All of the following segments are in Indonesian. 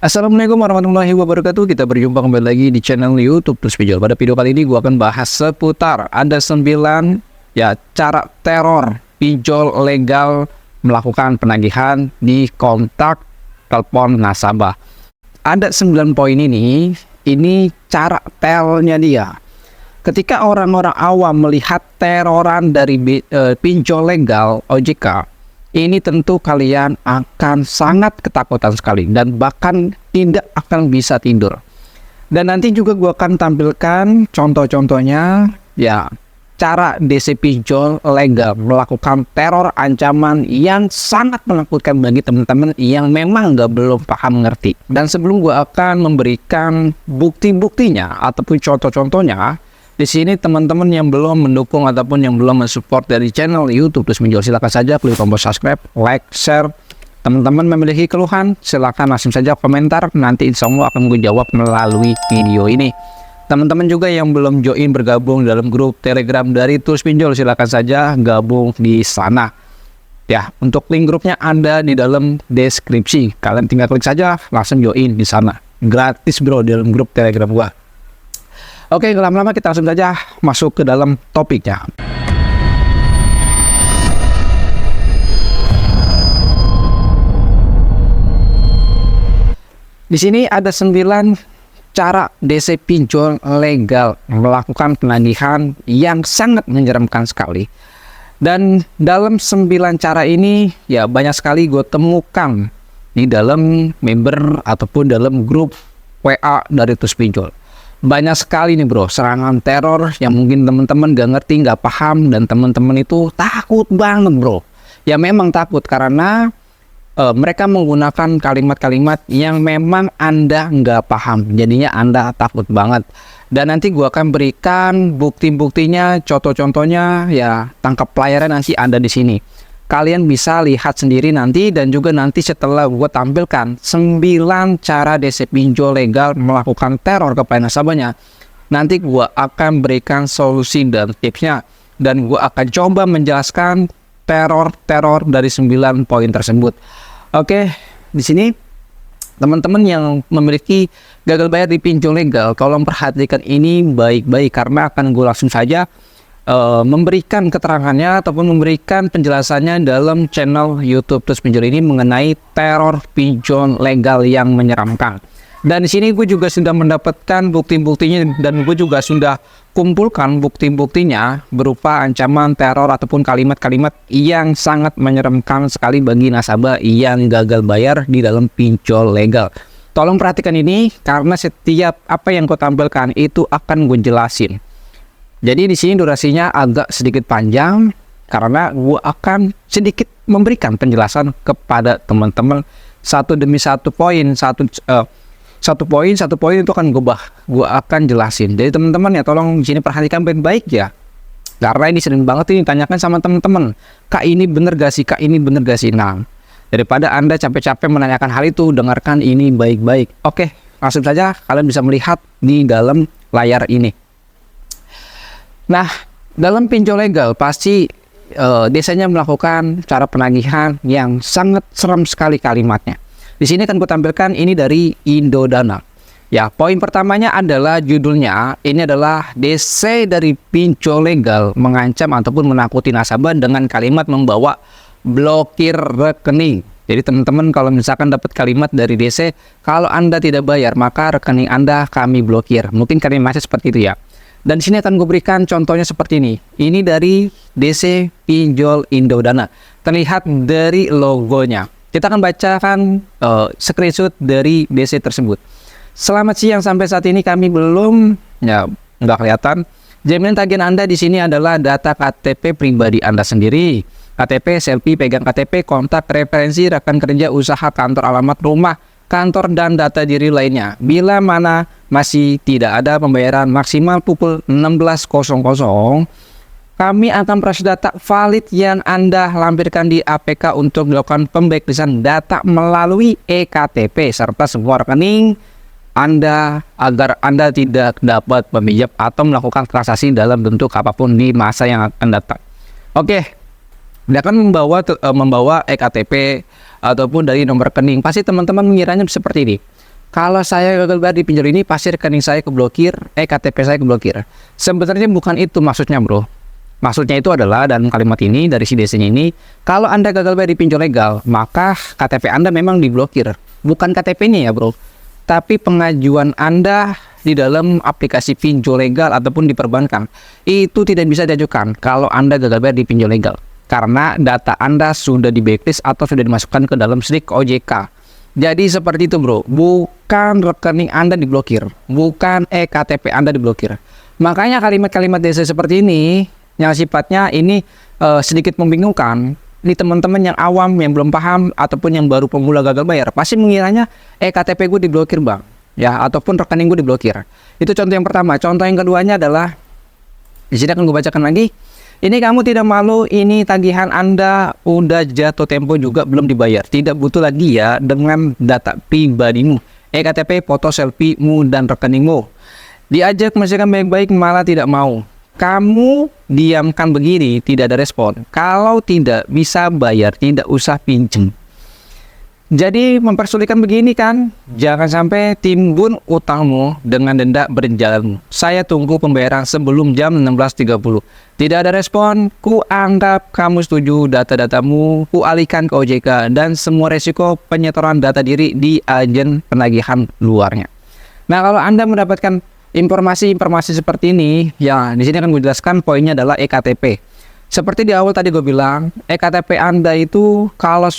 Assalamualaikum warahmatullahi wabarakatuh. Kita berjumpa kembali lagi di channel YouTube Terus Pinjol. Pada video kali ini gue akan bahas seputar ada 9 cara teror pinjol legal melakukan penagihan di kontak telepon nasabah. Ada 9 poin ini cara telnya dia. Ketika orang-orang awam melihat teroran dari pinjol legal OJK, ini tentu kalian akan sangat ketakutan sekali dan bahkan tidak akan bisa tidur. Dan nanti juga gue akan tampilkan contoh-contohnya ya, cara DC pinjol legal melakukan teror ancaman yang sangat menakutkan bagi teman-teman yang memang belum paham ngerti. Dan sebelum gue akan memberikan bukti-buktinya ataupun contoh-contohnya, di sini teman-teman yang belum mendukung ataupun yang belum mensupport dari channel YouTube Terus Pinjol, silakan saja klik tombol subscribe, like, share. Teman-teman memiliki keluhan, silakan langsung saja komentar. Nanti insya Allah akan gue jawab melalui video ini. Teman-teman juga yang belum join bergabung dalam grup Telegram dari Terus Pinjol, silakan saja gabung di sana. Ya, untuk link grupnya ada di dalam deskripsi. Kalian tinggal klik saja, langsung join di sana. Gratis bro, di dalam grup Telegram gua. Oke, lama-lama kita langsung saja masuk ke dalam topiknya. Di sini ada 9 cara DC pinjol legal melakukan penagihan yang sangat menyeramkan sekali. Dan dalam 9 cara ini ya banyak sekali gue temukan di dalam member ataupun dalam grup WA dari Terus Pinjol. Banyak sekali nih bro, serangan teror yang mungkin teman-teman gak ngerti, gak paham, dan teman-teman itu takut banget bro. Ya memang takut karena mereka menggunakan kalimat-kalimat yang memang Anda nggak paham, jadinya Anda takut banget. Dan nanti gua akan berikan bukti-buktinya, contoh-contohnya ya, tangkap layarnya nanti ada di sini. Kalian bisa lihat sendiri nanti, dan juga nanti setelah gue tampilkan 9 cara DC pinjol legal melakukan teror kepada nasabahnya, nanti gue akan berikan solusi dan tipsnya, dan gue akan coba menjelaskan teror dari 9 poin tersebut. Oke, di sini teman-teman yang memiliki gagal bayar di pinjol legal, tolong perhatikan ini baik-baik karena akan gue langsung saja memberikan keterangannya ataupun memberikan penjelasannya dalam channel YouTube Terus Pinjol ini mengenai teror pinjol legal yang menyeramkan. Dan di sini gue juga sudah mendapatkan bukti-buktinya, dan gue juga sudah kumpulkan bukti-buktinya berupa ancaman teror ataupun kalimat-kalimat yang sangat menyeramkan sekali bagi nasabah yang gagal bayar di dalam pinjol legal. Tolong perhatikan ini karena setiap apa yang gue tampilkan itu akan gue jelasin. Jadi di sini durasinya agak sedikit panjang karena gue akan sedikit memberikan penjelasan kepada teman-teman satu demi satu poin, satu poin itu akan gue akan jelasin. Jadi teman-teman ya tolong di sini perhatikan baik-baik ya, karena ini sering banget ini tanyakan sama teman-teman, kak ini bener gak sih, kak ini bener gak sih. Nah, daripada Anda capek-capek menanyakan hal itu, dengarkan ini baik-baik. Oke, langsung saja kalian bisa melihat di dalam layar ini. Nah, dalam pinjol legal pasti desanya melakukan cara penagihan yang sangat seram sekali kalimatnya. Di sini akan tampilkan ini dari Indodana. Ya, poin pertamanya adalah judulnya ini adalah DC dari pinjol legal mengancam ataupun menakuti nasabah dengan kalimat membawa blokir rekening. Jadi teman-teman kalau misalkan dapat kalimat dari DC, kalau Anda tidak bayar maka rekening Anda kami blokir. Mungkin kalimatnya seperti itu ya. Dan di sini akan gue berikan contohnya seperti ini. Ini dari DC pinjol Indodana. Terlihat dari logonya. Kita akan bacakan screenshot dari DC tersebut. Selamat siang, sampai saat ini kami belum, ya nggak kelihatan. Jaminan tagihan Anda di sini adalah data KTP pribadi Anda sendiri. KTP, selfie, pegang KTP, kontak, referensi, rekan kerja, usaha, kantor, alamat, rumah, kantor, dan data diri lainnya. Bila mana masih tidak ada pembayaran maksimal pukul 16.00, kami akan proses data valid yang Anda lampirkan di APK untuk dilakukan pembacklist data melalui eKTP serta sebuah rekening Anda agar Anda tidak dapat meminjam atau melakukan transaksi dalam bentuk apapun di masa yang akan datang. Oke, dia akan membawa eKTP ataupun dari nomor rekening. Pasti teman-teman mengiranya seperti ini. kalau saya gagal bayar di pinjol ini pasti rekening saya keblokir, KTP saya keblokir. Sebenarnya bukan itu maksudnya, bro. Maksudnya itu adalah, dan kalimat ini dari si DC-nya ini, kalau Anda gagal bayar di pinjol legal, maka KTP Anda memang diblokir. Bukan KTP-nya ya, bro. Tapi pengajuan Anda di dalam aplikasi pinjol legal ataupun di perbankan, itu tidak bisa diajukan kalau Anda gagal bayar di pinjol legal. Karena data Anda sudah di blacklist atau sudah dimasukkan ke dalam SLIK OJK. Jadi seperti itu, bro. Bukan rekening Anda diblokir, bukan KTP Anda diblokir. Makanya kalimat-kalimat DC seperti ini yang sifatnya ini sedikit membingungkan. Ini teman-teman yang awam, yang belum paham ataupun yang baru pemula gagal bayar, pasti mengiranya KTP gue diblokir, bang, ya, ataupun rekening gue diblokir. Itu contoh yang pertama. Contoh yang keduanya adalah, di sini akan gue bacakan lagi. Ini kamu tidak malu, ini tagihan Anda udah jatuh tempo juga belum dibayar. Tidak butuh lagi ya dengan data pribadimu, KTP, foto selfie-mu, dan rekeningmu. Diajak menjelaskan baik-baik malah tidak mau. Kamu diamkan begini, tidak ada respon. Kalau tidak bisa bayar, tidak usah pinjam. Jadi mempersulitkan begini kan? Jangan sampai timbun utangmu dengan denda berjalan. Saya tunggu pembayaran sebelum jam 16.30. Tidak ada respon, ku anggap kamu setuju, data-datamu ku alihkan ke OJK dan semua resiko penyetoran data diri di agen penagihan luarnya. Nah, kalau Anda mendapatkan informasi-informasi seperti ini, ya di sini akan gue jelaskan poinnya adalah EKTP. Seperti di awal tadi gue bilang, KTP Anda itu kalau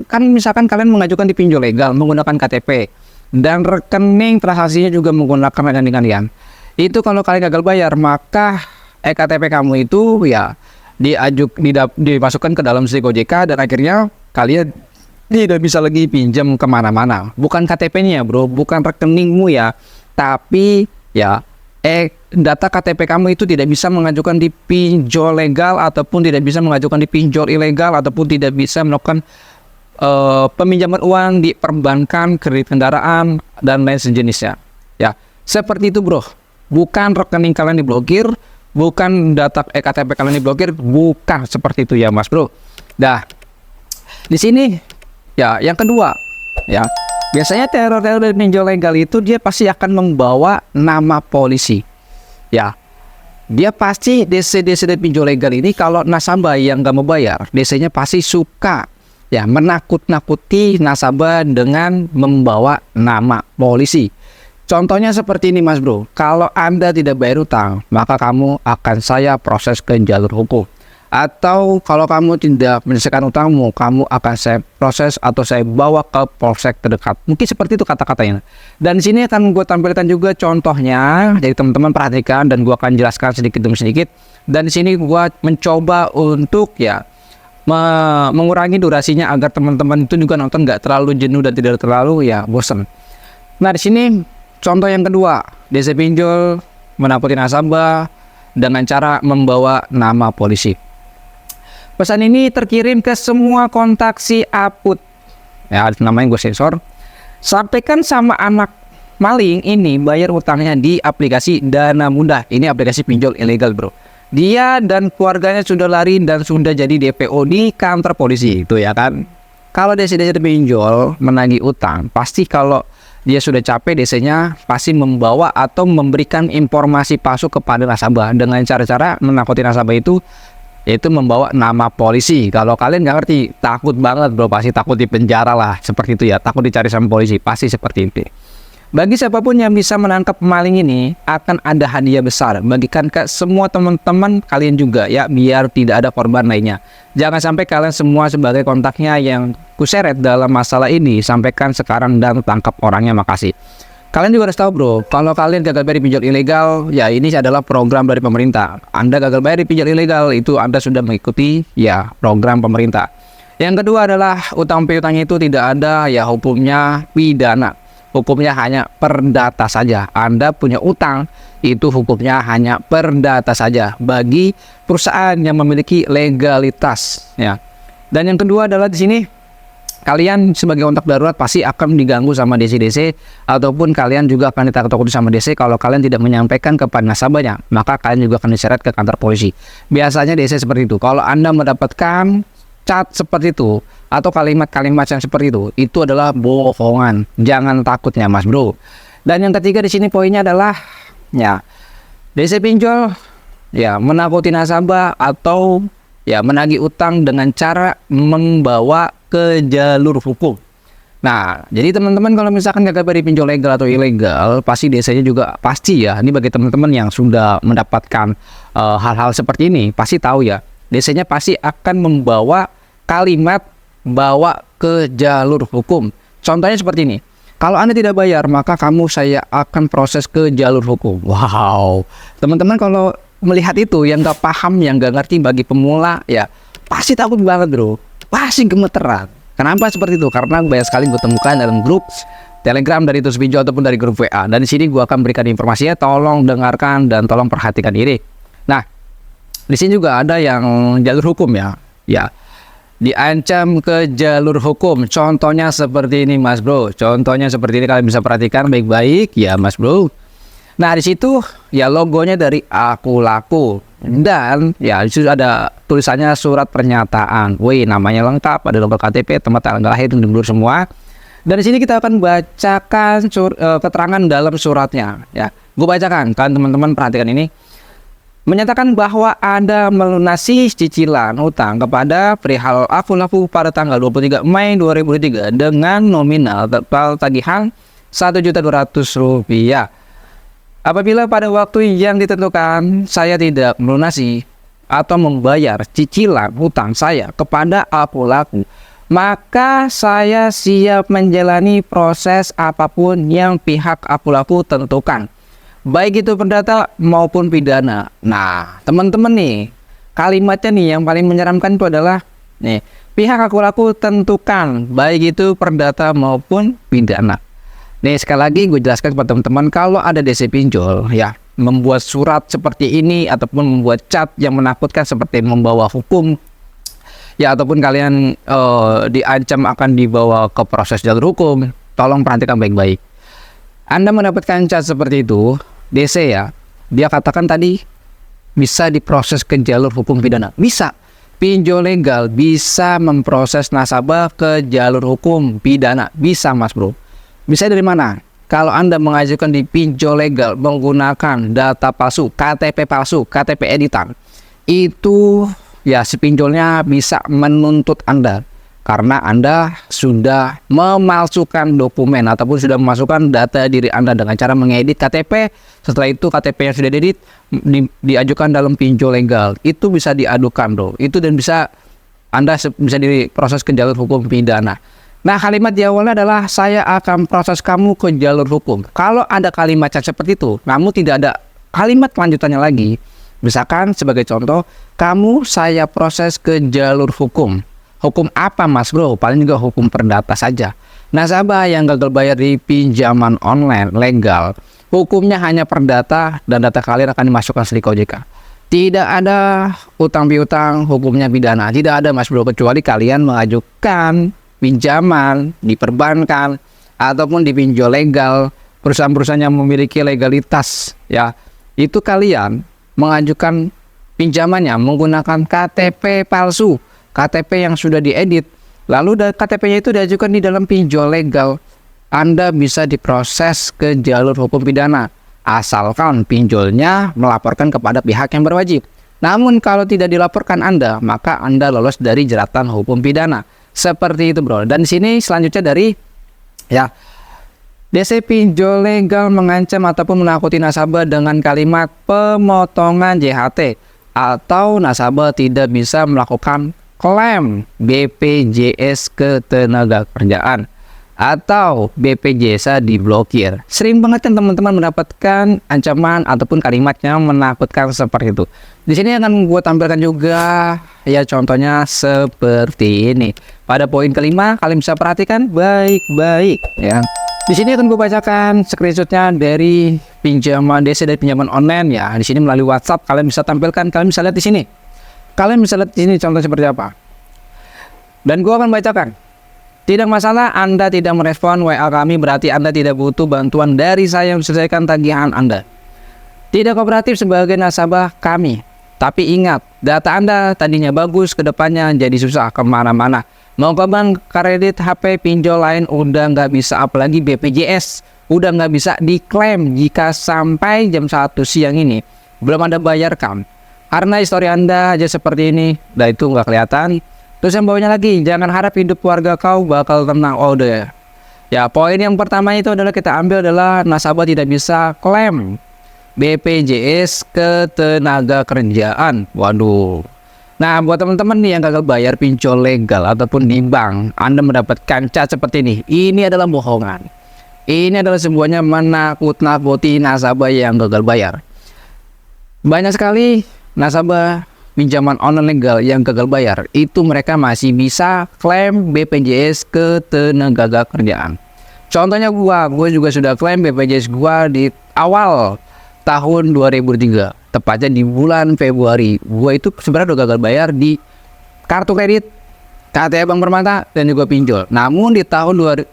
kan misalkan kalian mengajukan di pinjol legal menggunakan KTP dan rekening transaksinya juga menggunakan rekening kalian. Itu kalau kalian gagal bayar, maka KTP kamu itu ya dimasukkan ke dalam SLIK OJK dan akhirnya kalian tidak bisa lagi pinjam kemana-mana. Bukan KTP-nya, bro, bukan rekeningmu ya, tapi ya data KTP kamu itu tidak bisa mengajukan di pinjol legal ataupun tidak bisa mengajukan di pinjol ilegal ataupun tidak bisa melakukan peminjaman uang di perbankan, kredit kendaraan, dan lain sejenisnya. Ya, seperti itu, bro. Bukan rekening kalian diblokir, bukan data KTP kalian diblokir, bukan seperti itu ya, Mas, bro. Nah, di sini ya yang kedua, ya. Biasanya teror-teror dari pinjol legal itu dia pasti akan membawa nama polisi. Ya, dia pasti DC-DC dari pinjol legal ini kalau nasabah yang nggak mau bayar, DC-nya pasti suka ya menakut-nakuti nasabah dengan membawa nama polisi. Contohnya seperti ini, Mas, bro. Kalau Anda tidak bayar utang, maka kamu akan saya proses ke jalur hukum. Atau kalau kamu tidak menyelesaikan utangmu, kamu akan saya proses atau saya bawa ke polsek terdekat. Mungkin seperti itu kata-katanya. Dan di sini akan gue tampilkan juga contohnya. Jadi teman-teman perhatikan dan gue akan jelaskan sedikit demi sedikit. Dan di sini gue mencoba untuk ya mengurangi durasinya agar teman-teman itu juga nonton nggak terlalu jenuh dan tidak terlalu ya bosen. Nah, di sini contoh yang kedua, DC pinjol menakuti nasabah dengan cara membawa nama polisi. Pesan ini terkirim ke semua kontak si Aput. Ya, namanya gue sensor. Sampaikan sama anak maling ini bayar utangnya di aplikasi Dana Mudah. Ini aplikasi pinjol ilegal, bro. Dia dan keluarganya sudah lari dan sudah jadi DPO di kantor polisi. Itu ya kan. Kalau DC-DC pinjol menagih utang, pasti kalau dia sudah capek, DC-nya pasti membawa atau memberikan informasi palsu kepada nasabah dengan cara-cara menakuti nasabah itu, yaitu membawa nama polisi. Kalau kalian nggak ngerti, takut banget, bro, pasti takut di penjara lah, seperti itu ya, takut dicari sama polisi, pasti seperti itu. Bagi siapapun yang bisa menangkap pemaling ini, akan ada hadiah besar, bagikan ke semua teman-teman kalian juga ya, biar tidak ada korban lainnya. Jangan sampai kalian semua sebagai kontaknya yang kuseret dalam masalah ini, sampaikan sekarang dan tangkap orangnya, makasih. Kalian juga harus tahu, bro, kalau kalian gagal bayar di pinjol ilegal, ya ini adalah program dari pemerintah. Anda gagal bayar di pinjol ilegal, itu Anda sudah mengikuti ya program pemerintah. Yang kedua adalah utang piutangnya itu tidak ada ya hukumnya pidana. Hukumnya hanya perdata saja. Anda punya utang, itu hukumnya hanya perdata saja bagi perusahaan yang memiliki legalitas ya. Dan yang kedua adalah di sini kalian sebagai kontak darurat pasti akan diganggu sama DC-DC, ataupun kalian juga akan ditakut-takuti sama DC kalau kalian tidak menyampaikan kepada nasabahnya, maka kalian juga akan diseret ke kantor polisi. Biasanya DC seperti itu. Kalau Anda mendapatkan chat seperti itu, atau kalimat-kalimat yang seperti itu adalah bohongan. Jangan takutnya Mas Bro. Dan yang ketiga di sini poinnya adalah ya DC pinjol ya menakuti nasabah atau ya menagih utang dengan cara membawa ke jalur hukum. Nah, jadi teman-teman kalau misalkan gagal beri pinjol legal atau ilegal, pasti DC-nya juga pasti ya. Ini bagi teman-teman yang sudah mendapatkan hal-hal seperti ini, pasti tahu ya. DC-nya pasti akan membawa kalimat bawa ke jalur hukum. Contohnya seperti ini. Kalau Anda tidak bayar, maka saya akan proses ke jalur hukum. Wow. Teman-teman kalau melihat itu, yang gak paham, yang gak ngerti bagi pemula, ya pasti takut banget bro. Pasti gemeteran. Kenapa seperti itu? Karena banyak sekali gue temukan dalam grup Telegram dari Tus Pinjol ataupun dari grup WA. Dan di sini gue akan berikan informasinya. Tolong dengarkan dan tolong perhatikan ini. Nah, di sini juga ada yang jalur hukum ya. Ya, diancam ke jalur hukum. Contohnya seperti ini Mas Bro. Contohnya seperti ini, kalian bisa perhatikan baik-baik ya Mas Bro. Nah di situ ya logonya dari Aku Laku dan ya di situ ada tulisannya surat pernyataan. Wih, namanya lengkap, ada nomor KTP, tempat tanggal lahir, dan semua. Dan di sini kita akan bacakan keterangan dalam suratnya. Ya, gue bacakan kan teman-teman, perhatikan ini. Menyatakan bahwa Anda melunasi cicilan utang kepada perihal Aku Laku pada tanggal 23 Mei 2003 dengan nominal total tagihan Rp1.200.000. Apabila pada waktu yang ditentukan saya tidak melunasi atau membayar cicilan hutang saya kepada Aku Laku, maka saya siap menjalani proses apapun yang pihak Aku Laku tentukan, baik itu perdata maupun pidana. Nah, teman-teman nih, kalimatnya nih yang paling menyeramkan itu adalah nih, pihak Aku Laku tentukan, baik itu perdata maupun pidana. Nih sekali lagi gue jelaskan kepada teman-teman, kalau ada DC pinjol ya membuat surat seperti ini ataupun membuat chat yang menakutkan seperti membawa hukum ya, ataupun kalian diancam akan dibawa ke proses jalur hukum, tolong perhatikan baik-baik. Anda mendapatkan chat seperti itu, DC ya, dia katakan tadi bisa diproses ke jalur hukum pidana. Bisa. Pinjol legal bisa memproses nasabah ke jalur hukum pidana. Bisa Mas Bro. Bisa dari mana? Kalau Anda mengajukan di pinjol legal menggunakan data palsu, KTP palsu, KTP editan, itu ya si pinjolnya bisa menuntut Anda karena Anda sudah memalsukan dokumen ataupun sudah memasukkan data diri Anda dengan cara mengedit KTP. Setelah itu KTP yang sudah diedit diajukan dalam pinjol legal, itu bisa diadukan bro. Itu dan bisa Anda bisa diproses ke jalur hukum pidana. Nah, kalimat di awalnya adalah saya akan proses kamu ke jalur hukum. Kalau ada kalimat yang seperti itu, namun tidak ada kalimat lanjutannya lagi, misalkan sebagai contoh, kamu saya proses ke jalur hukum. Hukum apa Mas Bro? Paling juga hukum perdata saja. Nasabah yang gagal bayar di pinjaman online legal, hukumnya hanya perdata dan data kalian akan dimasukkan SLIK OJK. Tidak ada utang piutang, hukumnya pidana. Tidak ada Mas Bro, kecuali kalian mengajukan pinjaman di perbankan ataupun di pinjol legal, perusahaan-perusahaan yang memiliki legalitas ya, itu kalian mengajukan pinjamannya menggunakan KTP palsu, KTP yang sudah diedit, lalu KTP-nya itu diajukan di dalam pinjol legal, Anda bisa diproses ke jalur hukum pidana asalkan pinjolnya melaporkan kepada pihak yang berwajib. Namun kalau tidak dilaporkan Anda, maka Anda lolos dari jeratan hukum pidana. Seperti itu bro. Dan di sini selanjutnya dari ya, DC pinjol legal mengancam ataupun menakuti nasabah dengan kalimat pemotongan JHT atau nasabah tidak bisa melakukan klaim BPJS Ketenagakerjaan atau BPJS diblokir. Sering banget kan teman-teman mendapatkan ancaman ataupun kalimat yang menakutkan seperti itu. Di sini akan gue tampilkan juga ya, contohnya seperti ini. Pada poin kelima, kalian bisa perhatikan baik-baik ya. Di sini akan gue bacakan screenshotnya dari pinjaman DC dari pinjaman online ya. Di sini melalui WhatsApp kalian bisa tampilkan, kalian bisa lihat di sini. Kalian bisa lihat di sini contoh seperti apa. Dan gue akan bacakan. Tidak masalah Anda tidak merespon WA kami, berarti Anda tidak butuh bantuan dari saya untuk selesaikan tagihan Anda. Tidak kooperatif sebagai nasabah kami. Tapi ingat, data Anda tadinya bagus, kedepannya jadi susah kemana-mana. Mau ke bank kredit HP pinjol lain udah nggak bisa, apalagi BPJS udah nggak bisa diklaim jika sampai jam 1 siang ini belum ada bayarkan. Karena histori Anda aja seperti ini, dah itu nggak kelihatan. Terus yang bawahnya lagi, jangan harap hidup keluarga kau bakal tenang. Oh deh. Ya, poin yang pertama itu adalah kita ambil adalah nasabah tidak bisa klaim BPJS Ketenagakerjaan. Waduh. Nah, buat teman-teman nih yang gagal bayar pinjol legal ataupun di bank, Anda mendapatkan cat seperti ini adalah bohongan. Ini adalah semuanya menakut-nakuti nasabah yang gagal bayar. Banyak sekali nasabah pinjaman online legal yang gagal bayar, itu mereka masih bisa klaim BPJS Ketenagakerjaan. Contohnya gue juga sudah klaim BPJS gua di awal tahun 2003. Tepatnya di bulan Februari, gue itu sebenarnya udah gagal bayar di kartu kredit, KTP Bank Permata, dan juga pinjol. Namun di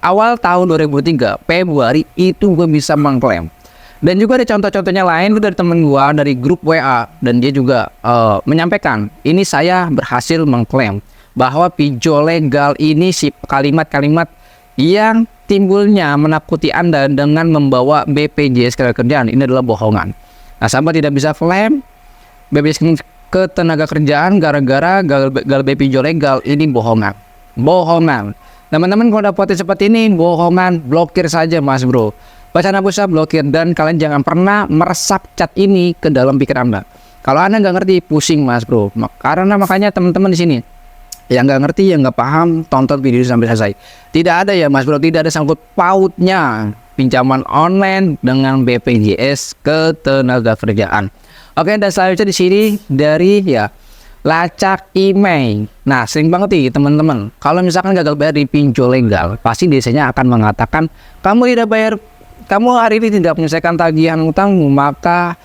awal tahun 2003 Februari itu gue bisa mengklaim. Dan juga ada contoh-contohnya lain dari temen gue dari grup WA, dan dia juga menyampaikan ini saya berhasil mengklaim bahwa pinjol legal ini si kalimat-kalimat yang timbulnya menakuti Anda dengan membawa BPJS Ketenagakerjaan ini adalah bohongan. Nasabah tidak bisa klaim BPJS Ketenagakerjaan gara-gara gagal pinjol legal, ini bohongan. Bohongan. Teman-teman kalau dapetin seperti ini bohongan, blokir saja Mas Bro. Bacaan Abusa blokir, dan kalian jangan pernah meresap chat ini ke dalam pikiran Anda. Kalau Anda nggak ngerti, pusing Mas Bro. Karena makanya teman-teman di sini yang nggak ngerti, yang nggak paham, tonton video ini sampai selesai. Tidak ada ya Mas Bro, tidak ada sangkut pautnya pinjaman online dengan BPJS Ketenagakerjaan. Oke, dan selanjutnya di sini dari ya lacak email. Nah, sering banget nih teman-teman, kalau misalkan gagal bayar di pinjol legal, pasti biasanya akan mengatakan kamu tidak bayar, kamu hari ini tidak menyelesaikan tagihan utangmu, maka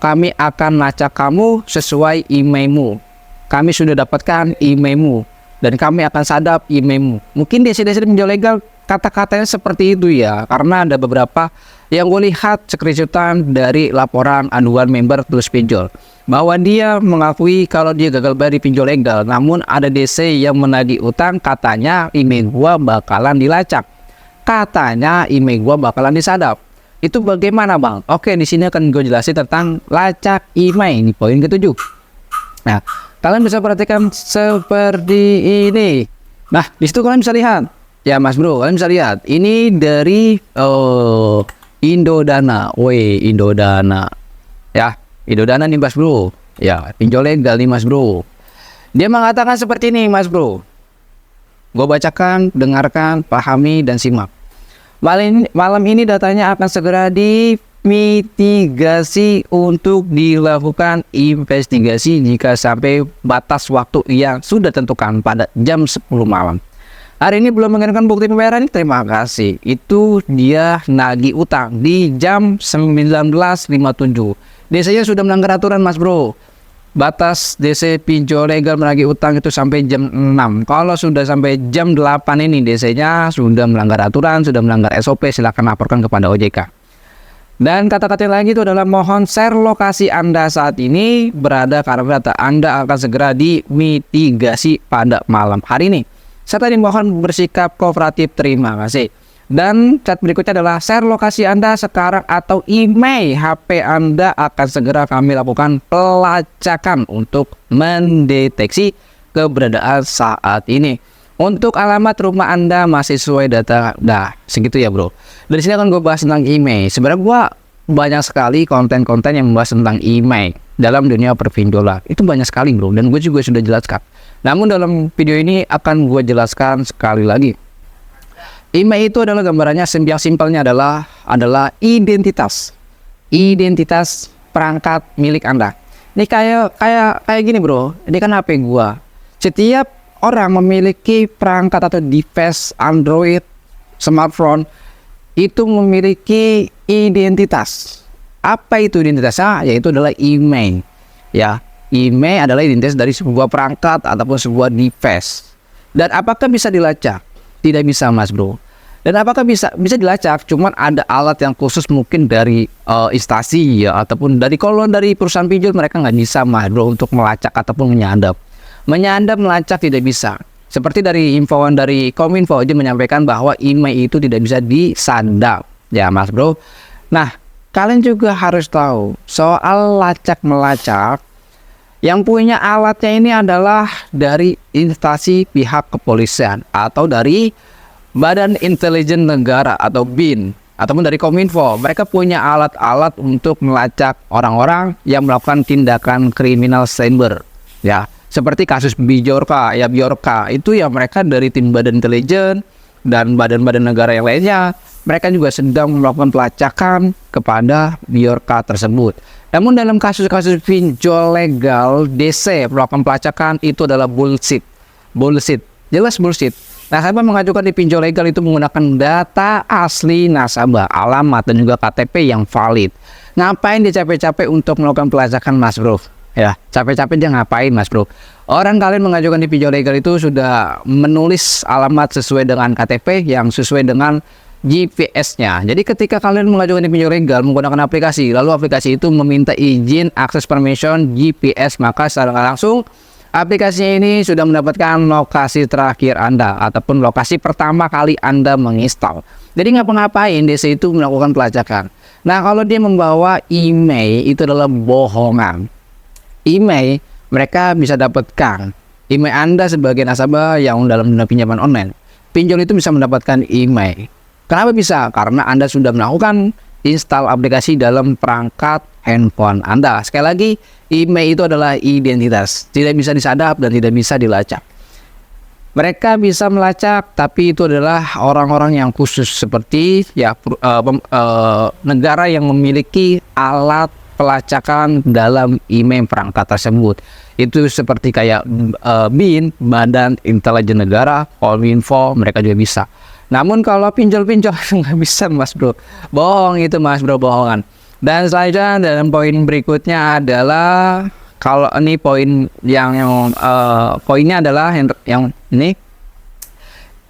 kami akan lacak kamu sesuai emailmu. Kami sudah dapatkan emailmu dan kami akan sadap emailmu. Mungkin desa-desa pinjol legal kata-katanya seperti itu ya, karena ada beberapa yang gue lihat screenshotan dari laporan aduan member Tulus Pinjol bahwa dia mengakui kalau dia gagal bayar di pinjol legal, namun ada DC yang menagih utang, katanya email gua bakalan dilacak, katanya email gua bakalan disadap. Itu bagaimana Bang? Oke, di sini akan gue jelasin tentang lacak email, ini poin ke-7. Nah, kalian bisa perhatikan seperti ini. Nah, di situ kalian bisa lihat ya Mas Bro, kalian bisa lihat ini dari Indodana. Woi, Indodana ya, Indodana nih Mas Bro ya, pinjol legal nih Mas Bro. Dia mengatakan seperti ini Mas Bro, gue bacakan, dengarkan, pahami, dan simak. Malam ini datanya akan segera dimitigasi untuk dilakukan investigasi jika sampai batas waktu yang sudah tentukan pada jam 10 malam. Hari ini belum mengirimkan bukti pembayaran, terima kasih. Itu dia nagih utang di jam 19.57. DC-nya sudah melanggar aturan Mas Bro. Batas DC pinjol legal menagih utang itu sampai jam 6. Kalau sudah sampai jam 8 ini DC-nya sudah melanggar aturan, sudah melanggar SOP, silakan laporkan kepada OJK. Dan kata-kata lagi itu adalah mohon share lokasi Anda saat ini berada, karena data Anda akan segera dimitigasi pada malam hari ini. Serta dimohon bersikap kooperatif, terima kasih. Dan chat berikutnya adalah share lokasi Anda sekarang atau email HP Anda, akan segera kami lakukan pelacakan untuk mendeteksi keberadaan saat ini. Untuk alamat rumah Anda masih sesuai data. Dah, segitu ya Bro. Dari sini akan gue bahas tentang email. Sebenarnya gue banyak sekali konten-konten yang membahas tentang email dalam dunia perpinjolan. Itu banyak sekali Bro, dan gue juga sudah jelaskan. Namun dalam video ini akan gue jelaskan sekali lagi. Email itu adalah gambarannya, yang simpelnya adalah identitas perangkat milik Anda. Ini kayak gini Bro. Ini kan HP gua. Setiap orang memiliki perangkat atau device Android, smartphone, itu memiliki identitas. Apa itu identitasnya? Yaitu adalah email. Ya, email adalah identitas dari sebuah perangkat ataupun sebuah device. Dan apakah bisa dilacak? Tidak bisa Mas Bro. Dan apakah bisa dilacak? Cuman ada alat yang khusus mungkin dari instansi ya, ataupun kalau dari perusahaan pinjol mereka nggak bisa Mas Bro untuk melacak ataupun menyadap. Melacak tidak bisa. Seperti dari himbauan dari Kominfo aja menyampaikan bahwa email itu tidak bisa disadap, ya Mas Bro. Nah, kalian juga harus tahu soal lacak melacak. Yang punya alatnya ini adalah dari instansi pihak kepolisian atau dari Badan Intelijen Negara atau BIN ataupun dari Kominfo. Mereka punya alat-alat untuk melacak orang-orang yang melakukan tindakan kriminal cyber. Ya, seperti kasus Bjorka, ya Bjorka itu ya mereka dari tim Badan Intelijen dan badan-badan negara yang lainnya. Mereka juga sedang melakukan pelacakan kepada Bjorka tersebut. Namun dalam kasus-kasus pinjol legal, DC melakukan pelacakan itu adalah bullshit. Jelas bullshit. Nasabah mengajukan di pinjol legal itu menggunakan data asli nasabah, alamat dan juga KTP yang valid. Ngapain dia capek-capek untuk melakukan pelacakan, Mas Bro? Ya, capek-capek dia ngapain, Mas Bro? Orang kalian mengajukan di pinjol legal itu sudah menulis alamat sesuai dengan KTP yang sesuai dengan GPS-nya. Jadi ketika kalian mengajukan di pinjol legal menggunakan aplikasi, lalu aplikasi itu meminta izin akses permission GPS, maka secara langsung aplikasi ini sudah mendapatkan lokasi terakhir Anda ataupun lokasi pertama kali Anda menginstal. Jadi ngapa-ngapain DC itu melakukan pelacakan. Nah, kalau dia membawa email itu adalah bohongan. Email mereka bisa dapatkan email Anda sebagai nasabah yang dalam pinjaman online. Pinjol itu bisa mendapatkan email. Kenapa bisa? Karena Anda sudah melakukan install aplikasi dalam perangkat handphone Anda. Sekali lagi, email itu adalah identitas, tidak bisa disadap dan tidak bisa dilacak. Mereka bisa melacak, tapi itu adalah orang-orang yang khusus seperti ya negara yang memiliki alat pelacakan dalam email perangkat tersebut. Itu seperti kayak BIN, Badan Intelijen Negara, Kominfo, mereka juga bisa. Namun kalau pinjol-pinjol nggak bisa, Mas Bro. Bohong itu, Mas Bro, bohongan. Dan selanjutnya dalam poin berikutnya adalah kalau ini poin poinnya adalah yang ini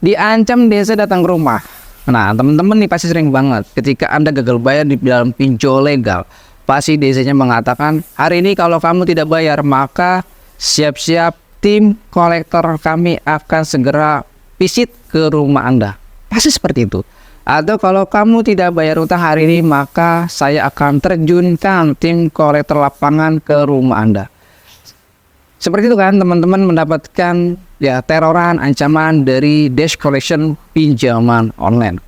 diancam DC datang ke rumah. Nah, teman-teman nih pasti sering banget ketika Anda gagal bayar di dalam pinjol legal, pasti DC-nya mengatakan, hari ini kalau kamu tidak bayar maka siap-siap tim kolektor kami akan segera visit ke rumah Anda. Pasti seperti itu. Atau kalau kamu tidak bayar utang hari ini, maka saya akan terjunkan tim kolektor lapangan ke rumah Anda. Seperti itu kan teman-teman, mendapatkan ya teroran, ancaman dari Dash Collection pinjaman online.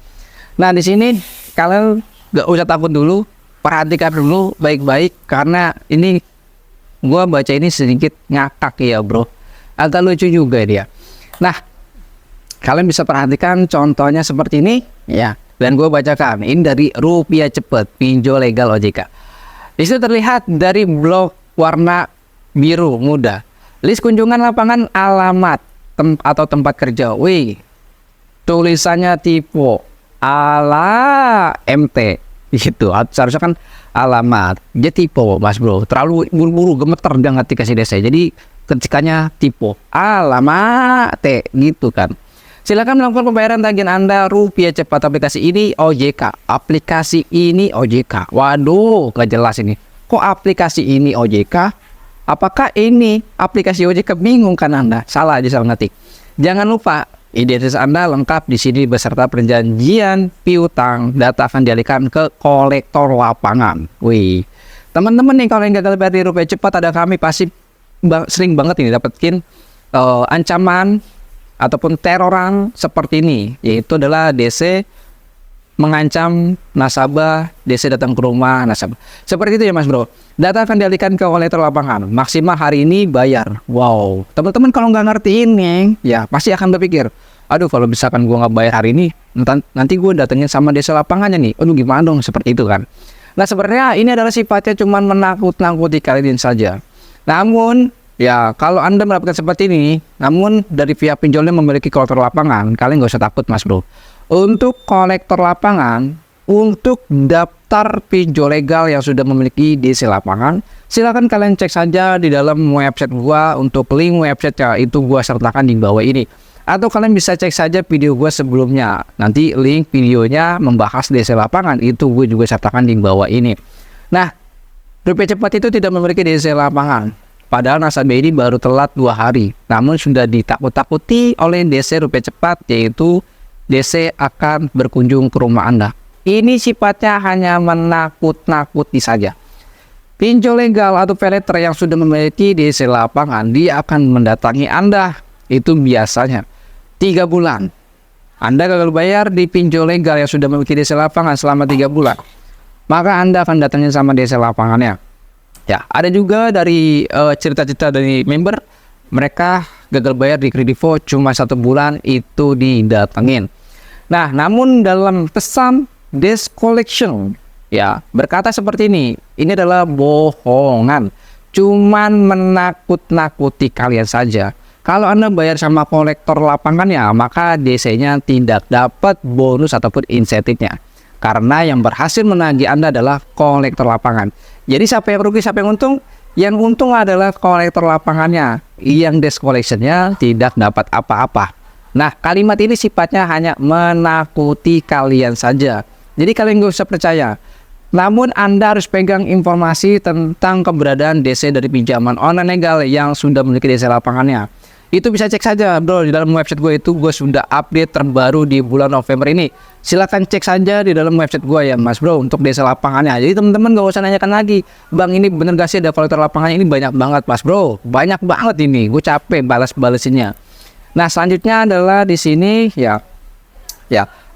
Nah, di sini kalian gak usah takut dulu, perhatikan dulu baik-baik karena ini gua baca ini sedikit ngakak ya, Bro. Agak lucu juga dia. Nah, kalian bisa perhatikan contohnya seperti ini ya, dan gue bacakan ini dari Rupiah Cepet pinjol legal OJK. Di situ terlihat dari blok warna biru muda, list kunjungan lapangan, alamat atau tempat kerja. Wih, tulisannya tipe ala MT gitu. Seharusnya kan alamat, dia tipe, Mas Bro. Terlalu buru-buru, gemeter dia ngerti kasih desa. Jadi ketikanya tipe alamat T gitu kan. Silakan melakukan pembayaran tagihan Anda Rupiah Cepat. Aplikasi ini OJK. Aplikasi ini OJK. Waduh, gak jelas ini. Kok aplikasi ini OJK? Apakah ini aplikasi OJK? Bingung kan Anda? Salah aja, salah ngetik. Jangan lupa identitas Anda lengkap di sini beserta perjanjian piutang. Data akan dialihkan ke kolektor lapangan. Wih, teman-teman nih kalau yang gagal bayar di Rupiah Cepat, ada kami pasti sering banget ini dapetin ancaman ataupun teroran seperti ini, yaitu adalah DC mengancam nasabah, DC datang ke rumah nasabah. Seperti itu ya, Mas Bro. Data akan dialihkan ke kolektor lapangan. Maksimal hari ini bayar. Wow, teman-teman kalau nggak ngerti ini, ya pasti akan berpikir, aduh kalau misalkan gua nggak bayar hari ini, nanti gue datangin sama DC lapangannya nih. Aduh gimana dong, seperti itu kan. Nah, sebenarnya ini adalah sifatnya cuman menakut-nakuti kalian saja. Namun ya, kalau Anda mendapatkan seperti ini, namun dari pihak pinjolnya memiliki kolektor lapangan, kalian nggak usah takut, Mas Bro. Untuk kolektor lapangan, untuk daftar pinjol legal yang sudah memiliki DC lapangan, silakan kalian cek saja di dalam website gua. Untuk link website ya, itu gua sertakan di bawah ini. Atau kalian bisa cek saja video gua sebelumnya. Nanti link videonya membahas DC lapangan, itu gue juga sertakan di bawah ini. Nah, Rupiah Cepat itu tidak memiliki DC lapangan. Padahal nasabah ini baru telat 2 hari, namun sudah ditakut-takuti oleh DC Rupiah Cepat, yaitu DC akan berkunjung ke rumah Anda. Ini sifatnya hanya menakut-nakuti saja. Pinjol legal atau paylater yang sudah memiliki DC lapangan, dia akan mendatangi Anda. Itu biasanya 3 bulan. Anda gagal bayar di pinjol legal yang sudah memiliki DC lapangan selama 3 bulan, maka Anda akan datangin sama DC lapangannya. Ya, ada juga dari cerita-cerita dari member, mereka gagal bayar di Kredivo cuma 1 bulan itu didatengin. Nah, namun dalam pesan desk collection, ya, berkata seperti ini adalah bohongan, cuman menakut-nakuti kalian saja. Kalau Anda bayar sama kolektor lapangan, ya, maka DC-nya tidak dapat bonus ataupun insentifnya. Karena yang berhasil menagih Anda adalah kolektor lapangan. Jadi siapa yang rugi, siapa yang untung? Yang untung adalah kolektor lapangannya. Yang desk collection-nya tidak dapat apa-apa. Nah, kalimat ini sifatnya hanya menakuti kalian saja. Jadi kalian nggak usah percaya. Namun Anda harus pegang informasi tentang keberadaan DC dari pinjaman online legal yang sudah memiliki DC lapangannya. Itu bisa cek saja bro, di dalam website gue itu gue sudah update terbaru di bulan November ini. Silahkan cek saja di dalam website gue ya mas bro, untuk DC lapangannya. Jadi teman-teman gak usah nanyakan lagi, bang ini bener gak sih ada kolektor lapangannya? Ini banyak banget mas bro, banyak banget ini. Gue capek balas-balesinnya. Nah selanjutnya adalah di sini ya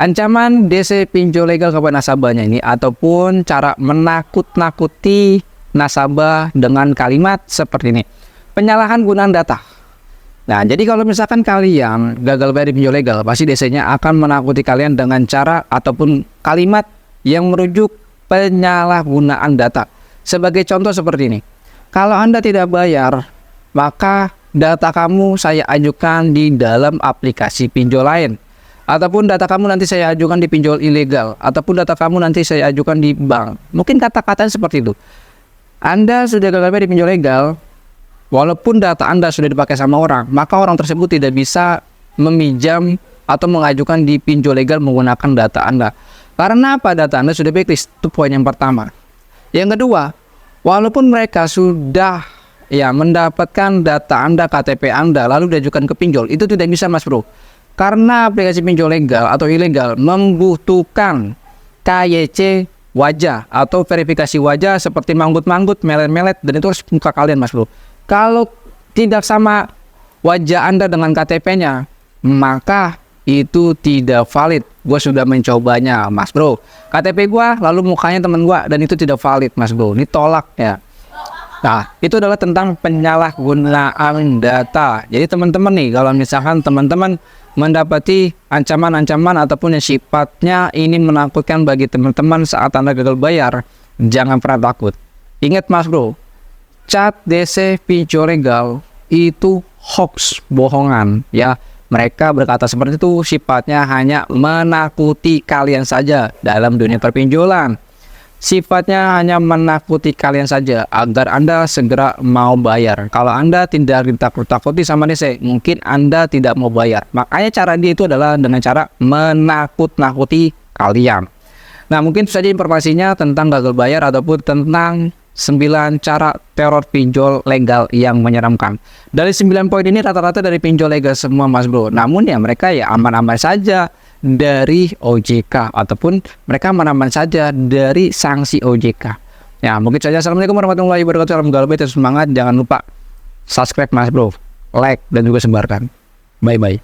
ancaman DC pinjol legal kepada nasabahnya ini, ataupun cara menakut-nakuti nasabah dengan kalimat seperti ini. Penyalahgunaan data. Nah, jadi kalau misalkan kalian gagal bayar di pinjol legal, pasti DC-nya akan menakuti kalian dengan cara ataupun kalimat yang merujuk penyalahgunaan data. Sebagai contoh seperti ini. Kalau Anda tidak bayar, maka data kamu saya ajukan di dalam aplikasi pinjol lain. Ataupun data kamu nanti saya ajukan di pinjol ilegal. Ataupun data kamu nanti saya ajukan di bank. Mungkin kata-katanya seperti itu. Anda sudah gagal bayar di pinjol legal, walaupun data Anda sudah dipakai sama orang, maka orang tersebut tidak bisa meminjam atau mengajukan di pinjol legal menggunakan data Anda. Karena apa? Data Anda sudah blacklist. Itu poin yang pertama. Yang kedua, walaupun mereka sudah mendapatkan data Anda, KTP Anda, lalu diajukan ke pinjol, itu tidak bisa mas bro. Karena aplikasi pinjol legal atau ilegal membutuhkan KYC wajah atau verifikasi wajah seperti manggut-manggut, melet-melet, dan itu harus muka kalian mas bro. Kalau tidak sama wajah Anda dengan KTP-nya, maka itu tidak valid. Gue sudah mencobanya mas bro. KTP gue lalu mukanya temen gue, dan itu tidak valid mas bro. Ini tolak ya. Nah, itu adalah tentang penyalahgunaan data. Jadi teman-teman nih, kalau misalkan teman-teman mendapati ancaman-ancaman ataupun yang sifatnya ini menakutkan bagi teman-teman saat Anda gagal bayar, jangan pernah takut. Ingat mas bro, cat DC pinjol legal itu hoax, bohongan ya. Mereka berkata seperti itu sifatnya hanya menakuti kalian saja dalam dunia perpinjolan. Sifatnya hanya menakuti kalian saja agar Anda segera mau bayar. Kalau Anda tidak ditakut-takuti sama DC, mungkin Anda tidak mau bayar. Makanya cara dia itu adalah dengan cara menakut-nakuti kalian. Nah, mungkin itu saja informasinya tentang gagal bayar ataupun tentang 9 cara teror pinjol legal yang menyeramkan. Dari 9 poin ini rata-rata dari pinjol legal semua mas bro. Namun ya mereka ya aman-aman saja dari OJK, ataupun mereka aman-aman saja dari sanksi OJK. Ya mungkin saja. Assalamualaikum warahmatullahi wabarakatuh. Salam galau, tetap semangat. Jangan lupa subscribe mas bro, like, dan juga sebarkan. Bye bye.